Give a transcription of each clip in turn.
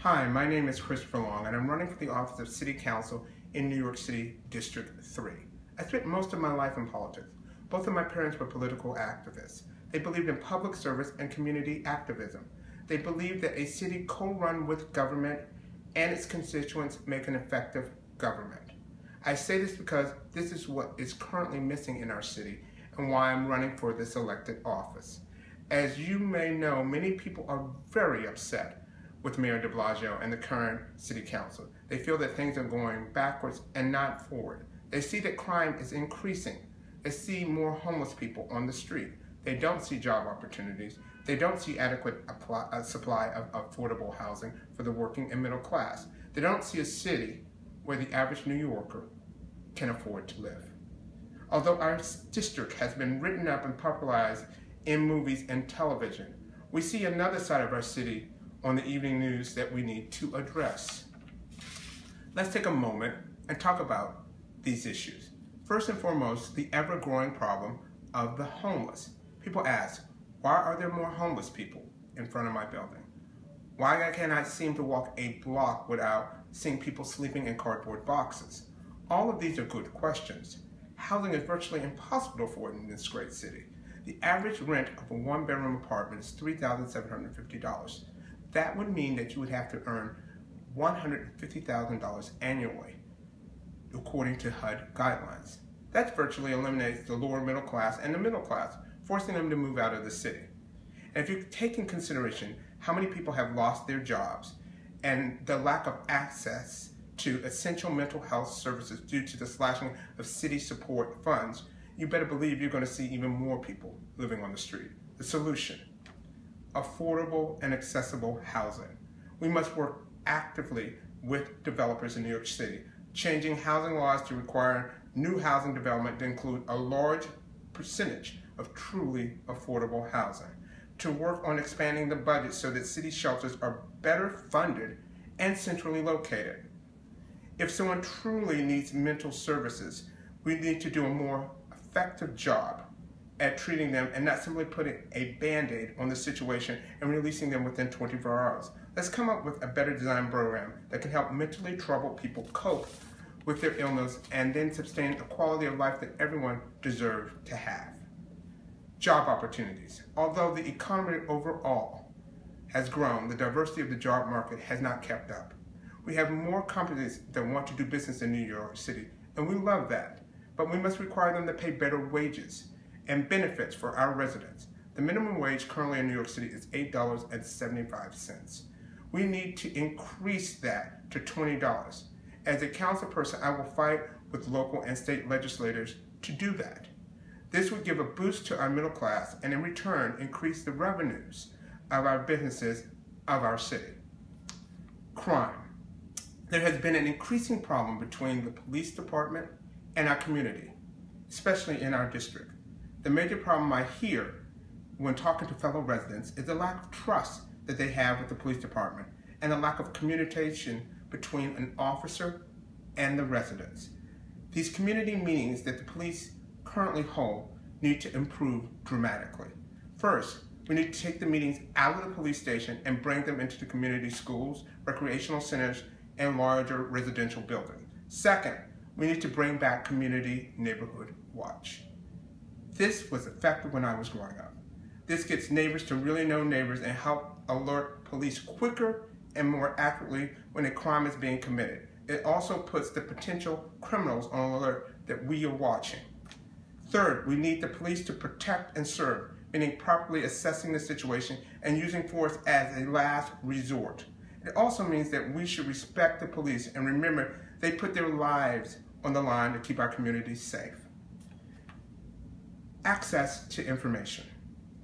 Hi, my name is Christopher Long, and I'm running for the office of City Council in New York City District 3. I spent most of my life in politics. Both of my parents were political activists. They believed in public service and community activism. They believed that a city co-run with government and its constituents make an effective government. I say this because this is what is currently missing in our city and why I'm running for this elected office. As you may know, many people are very upset with Mayor de Blasio and the current city council. They feel that things are going backwards and not forward. They see that crime is increasing. They see more homeless people on the street. They don't see job opportunities. They don't see adequate supply of affordable housing for the working and middle class. They don't see a city where the average New Yorker can afford to live. Although our district has been written up and popularized in movies and television, we see another side of our city on the evening news that we need to address. Let's take a moment and talk about these issues. First and foremost, the ever-growing problem of the homeless. People ask, why are there more homeless people in front of my building? Why can't I seem to walk a block without seeing people sleeping in cardboard boxes? All of these are good questions. Housing is virtually impossible to afford in this great city. The average rent of a one-bedroom apartment is $3,750. That would mean that you would have to earn $150,000 annually, according to HUD guidelines. That virtually eliminates the lower middle class and the middle class, forcing them to move out of the city. And if you take in consideration how many people have lost their jobs and the lack of access to essential mental health services due to the slashing of city support funds, you better believe you're going to see even more people living on the street. The solution: affordable and accessible housing. We must work actively with developers in New York City, changing housing laws to require new housing development to include a large percentage of truly affordable housing, to work on expanding the budget so that city shelters are better funded and centrally located. If someone truly needs mental services, we need to do a more effective job at treating them and not simply putting a Band-Aid on the situation and releasing them within 24 hours. Let's come up with a better design program that can help mentally troubled people cope with their illness and then sustain a quality of life that everyone deserves to have. Job opportunities. Although the economy overall has grown, the diversity of the job market has not kept up. We have more companies that want to do business in New York City, and we love that, but we must require them to pay better wages and benefits for our residents. The minimum wage currently in New York City is $8.75. We need to increase that to $20. As a council person, I will fight with local and state legislators to do that. This would give a boost to our middle class and in return increase the revenues of our businesses of our city. Crime. There has been an increasing problem between the police department and our community, especially in our district. The major problem I hear when talking to fellow residents is the lack of trust that they have with the police department and the lack of communication between an officer and the residents. These community meetings that the police currently hold need to improve dramatically. First, we need to take the meetings out of the police station and bring them into the community schools, recreational centers, and larger residential buildings. Second, we need to bring back community neighborhood watch. This was effective when I was growing up. This gets neighbors to really know neighbors and help alert police quicker and more accurately when a crime is being committed. It also puts the potential criminals on alert that we are watching. Third, we need the police to protect and serve, meaning properly assessing the situation and using force as a last resort. It also means that we should respect the police and remember they put their lives on the line to keep our communities safe. Access to information.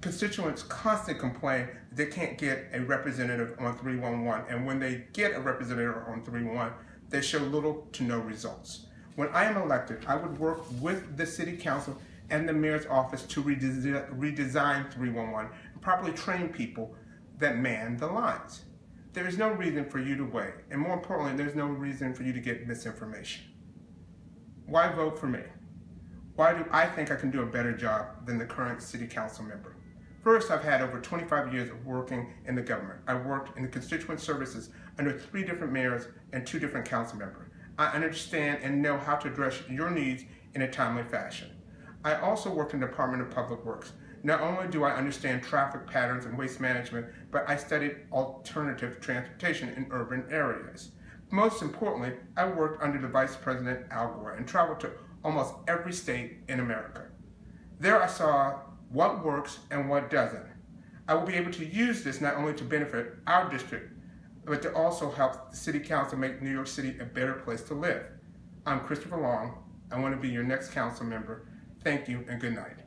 Constituents constantly complain that they can't get a representative on 311, and when they get a representative on 311, they show little to no results. When I am elected, I would work with the City Council and the Mayor's office to redesign 311 and properly train people that man the lines. There is no reason for you to wait, and more importantly, there's no reason for you to get misinformation. Why vote for me? Why do I think I can do a better job than the current City Council member? First, I've had over 25 years of working in the government. I worked in the constituent services under 3 different mayors and 2 different council members. I understand and know how to address your needs in a timely fashion. I also worked in the Department of Public Works. Not only do I understand traffic patterns and waste management, but I studied alternative transportation in urban areas. Most importantly, I worked under the Vice President Al Gore and traveled to almost every state in America. There I saw what works and what doesn't. I will be able to use this not only to benefit our district, but to also help the City Council make New York City a better place to live. I'm Christopher Long. I want to be your next council member. Thank you and good night.